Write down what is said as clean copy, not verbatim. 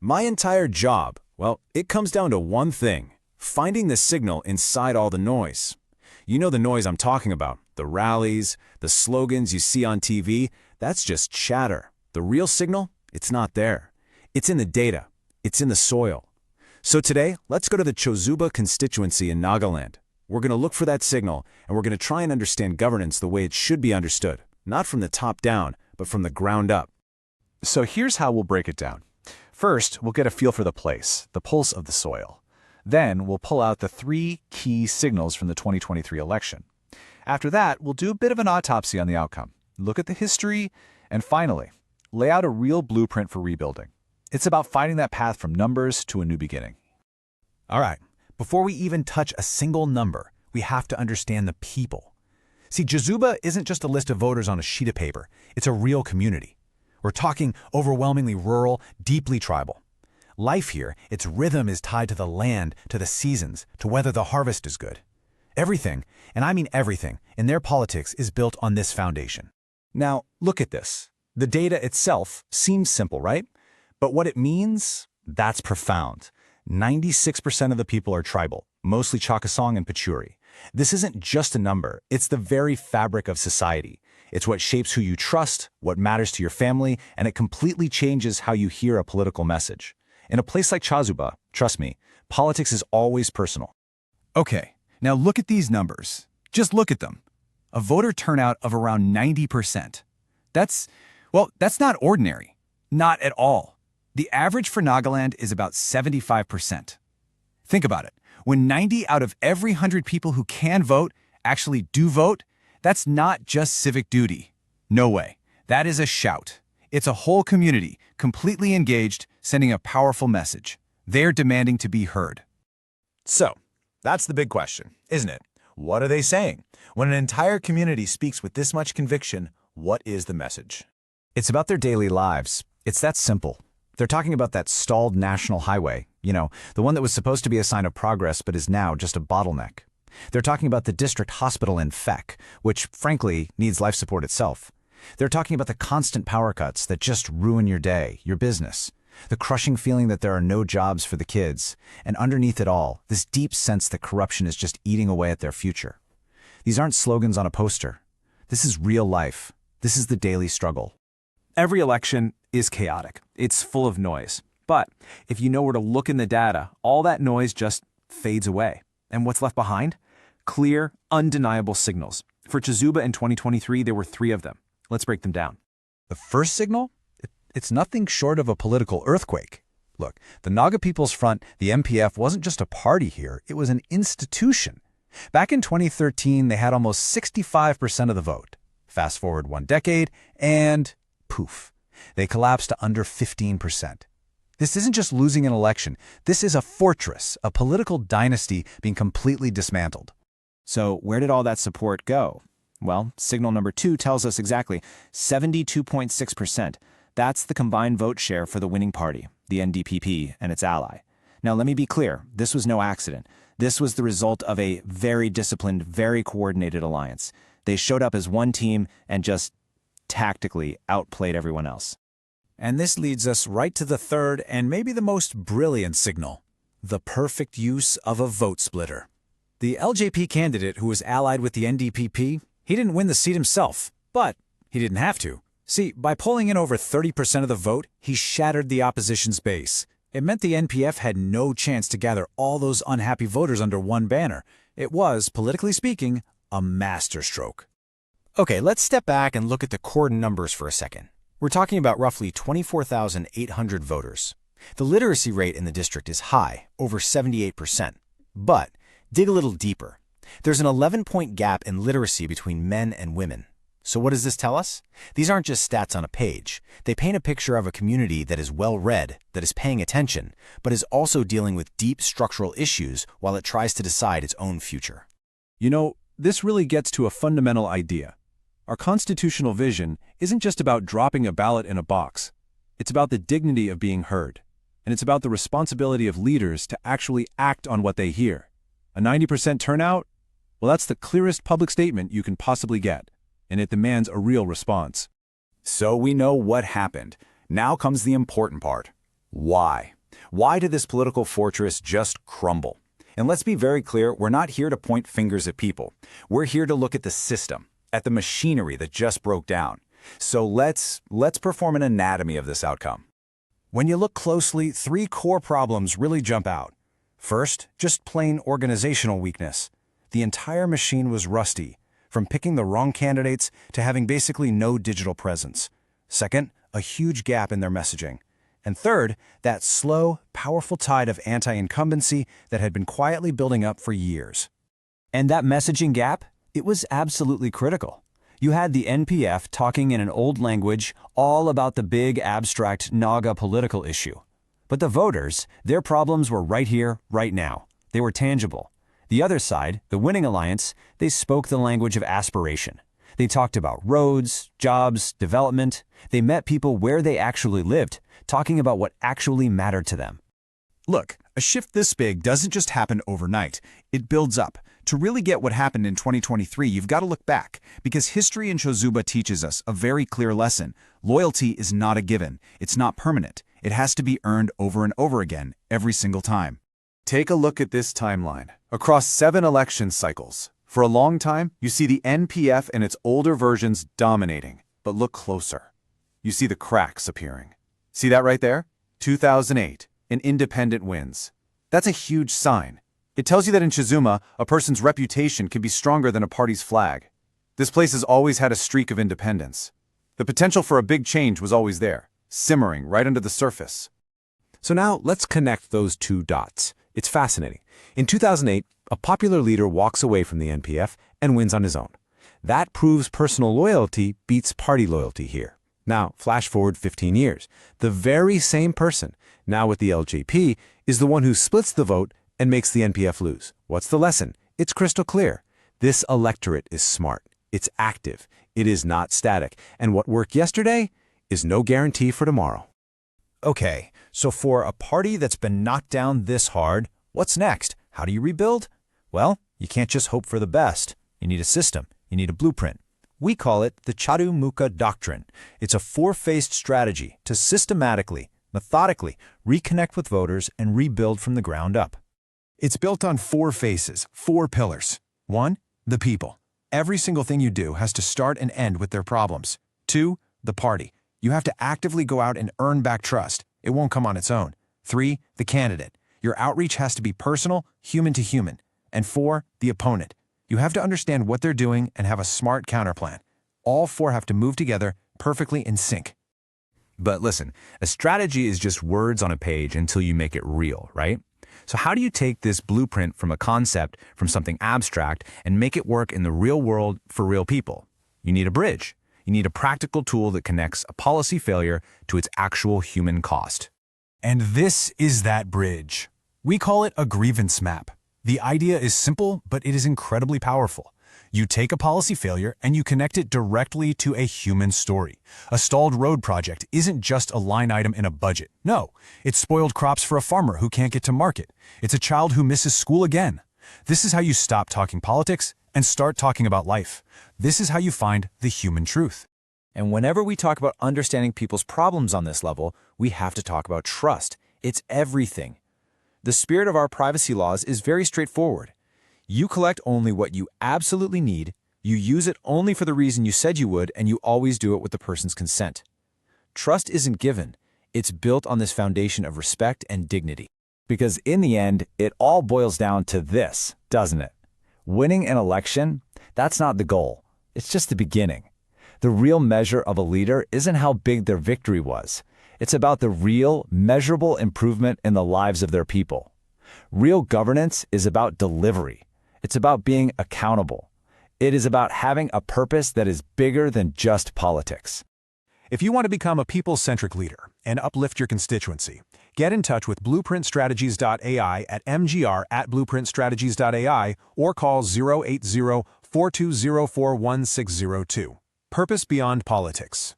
My entire job, well, it comes down to one thing: finding the signal inside all the noise. You know the noise I'm talking about, the rallies, the slogans you see on TV, that's just chatter. The real signal, it's not there. It's in the data. It's in the soil. So today, let's go to the Chozuba constituency in Nagaland. We're going to look for that signal, and we're going to try and understand governance the way it should be understood, not from the top down, but from the ground up. So here's how we'll break it down. First, we'll get a feel for the place, the pulse of the soil. Then we'll pull out the 3 key signals from the 2023 election. After that, we'll do a bit of an autopsy on the outcome, look at the history, and finally, lay out a real blueprint for rebuilding. It's about finding that path from numbers to a new beginning. All right, before we even touch a single number, we have to understand the people. See, Chozuba isn't just a list of voters on a sheet of paper. It's a real community. We're talking overwhelmingly rural, deeply tribal. Life here, its rhythm is tied to the land, to the seasons, to whether the harvest is good. Everything, and I mean everything, in their politics is built on this foundation. Now, look at this. The data itself seems simple, right? But what it means, that's profound. 96% of the people are tribal, mostly Chakasong and Pachuri. This isn't just a number, it's the very fabric of society. It's what shapes who you trust, what matters to your family, and it completely changes how you hear a political message. In a place like Chozuba, trust me, politics is always personal. Okay, now look at these numbers. Just look at them. A voter turnout of around 90%. That's not ordinary. Not at all. The average for Nagaland is about 75%. Think about it. When 90 out of every 100 people who can vote actually do vote, that's not just civic duty. No way. That is a shout. It's a whole community, completely engaged, sending a powerful message. They're demanding to be heard. So, that's the big question, isn't it? What are they saying? When an entire community speaks with this much conviction, what is the message? It's about their daily lives. It's that simple. They're talking about that stalled national highway, the one that was supposed to be a sign of progress but is now just a bottleneck. They're talking about the district hospital in Fek, which, frankly, needs life support itself. They're talking about the constant power cuts that just ruin your day, your business, the crushing feeling that there are no jobs for the kids, and underneath it all, this deep sense that corruption is just eating away at their future. These aren't slogans on a poster. This is real life. This is the daily struggle. Every election is chaotic. It's full of noise. But if you know where to look in the data, all that noise just fades away. And what's left behind? Clear, undeniable signals. For Chozuba in 2023, there were 3 of them. Let's break them down. The first signal? It's nothing short of a political earthquake. Look, the Naga People's Front, the MPF, wasn't just a party here, it was an institution. Back in 2013, they had almost 65% of the vote. Fast forward 1 decade, and poof, they collapsed to under 15%. This isn't just losing an election. This is a fortress, a political dynasty being completely dismantled. So where did all that support go? Well, signal number 2 tells us exactly 72.6%. That's the combined vote share for the winning party, the NDPP, and its ally. Now, let me be clear. This was no accident. This was the result of a very disciplined, very coordinated alliance. They showed up as one team and just tactically outplayed everyone else. And this leads us right to the third and maybe the most brilliant signal: the perfect use of a vote splitter. The LJP candidate who was allied with the NDPP, he didn't win the seat himself, but he didn't have to. See, by pulling in over 30% of the vote, he shattered the opposition's base. It meant the NPF had no chance to gather all those unhappy voters under one banner. It was, politically speaking, a masterstroke. Okay, let's step back and look at the core numbers for a second. We're talking about roughly 24,800 voters. The literacy rate in the district is high, over 78%. But dig a little deeper. There's an 11-point gap in literacy between men and women. So what does this tell us? These aren't just stats on a page. They paint a picture of a community that is well-read, that is paying attention, but is also dealing with deep structural issues while it tries to decide its own future. This really gets to a fundamental idea. Our constitutional vision isn't just about dropping a ballot in a box. It's about the dignity of being heard. And it's about the responsibility of leaders to actually act on what they hear. A 90% turnout? Well, that's the clearest public statement you can possibly get. And it demands a real response. So we know what happened. Now comes the important part. Why? Why did this political fortress just crumble? And let's be very clear, we're not here to point fingers at people. We're here to look at the system, at the machinery that just broke down. So let's perform an anatomy of this outcome. When you look closely, 3 core problems really jump out. First, just plain organizational weakness. The entire machine was rusty, from picking the wrong candidates to having basically no digital presence. Second, a huge gap in their messaging. And third, that slow, powerful tide of anti-incumbency that had been quietly building up for years. And that messaging gap, it was absolutely critical. You had the NPF talking in an old language all about the big, abstract Naga political issue. But the voters, their problems were right here, right now. They were tangible. The other side, the winning alliance, they spoke the language of aspiration. They talked about roads, jobs, development. They met people where they actually lived, talking about what actually mattered to them. Look, a shift this big doesn't just happen overnight. It builds up. To really get what happened in 2023, you've got to look back, because history in Chozuba teaches us a very clear lesson. Loyalty is not a given. It's not permanent. It has to be earned over and over again, every single time. Take a look at this timeline. Across 7 election cycles, for a long time, you see the NPF and its older versions dominating. But look closer. You see the cracks appearing. See that right there? 2008, an independent wins. That's a huge sign. It tells you that in Chozuba, a person's reputation can be stronger than a party's flag. This place has always had a streak of independence. The potential for a big change was always there, simmering right under the surface. So now let's connect those 2 dots. It's fascinating. In 2008, a popular leader walks away from the NPF and wins on his own. That proves personal loyalty beats party loyalty here. Now, flash forward 15 years. The very same person, now with the LJP, is the one who splits the vote and makes the NPF lose. What's the lesson? It's crystal clear. This electorate is smart. It's active. It is not static. And what worked yesterday is no guarantee for tomorrow. Okay, so for a party that's been knocked down this hard, what's next? How do you rebuild? Well, you can't just hope for the best. You need a system. You need a blueprint. We call it the Chozuba Doctrine. It's a 4-phased strategy to systematically, methodically reconnect with voters and rebuild from the ground up. It's built on 4 phases, 4 pillars. 1, the people. Every single thing you do has to start and end with their problems. 2, the party. You have to actively go out and earn back trust. It won't come on its own. 3, the candidate. Your outreach has to be personal, human to human. And 4, the opponent. You have to understand what they're doing and have a smart counterplan. All 4 have to move together perfectly in sync. But listen, a strategy is just words on a page until you make it real, right? So how do you take this blueprint from a concept, from something abstract, and make it work in the real world for real people? You need a bridge. You need a practical tool that connects a policy failure to its actual human cost. And this is that bridge. We call it a grievance map. The idea is simple, but it is incredibly powerful. You take a policy failure and you connect it directly to a human story. A stalled road project isn't just a line item in a budget. No, it's spoiled crops for a farmer who can't get to market. It's a child who misses school again. This is how you stop talking politics and start talking about life. This is how you find the human truth. And whenever we talk about understanding people's problems on this level, we have to talk about trust. It's everything. The spirit of our privacy laws is very straightforward. You collect only what you absolutely need, you use it only for the reason you said you would, and you always do it with the person's consent. Trust isn't given. It's built on this foundation of respect and dignity. Because in the end, it all boils down to this, doesn't it? Winning an election, that's not the goal. It's just the beginning. The real measure of a leader isn't how big their victory was. It's about the real, measurable improvement in the lives of their people. Real governance is about delivery. It's about being accountable. It is about having a purpose that is bigger than just politics. If you want to become a people-centric leader and uplift your constituency, get in touch with blueprintstrategies.ai at mgr@blueprintstrategies.ai or call 080-420-41602. Purpose beyond politics.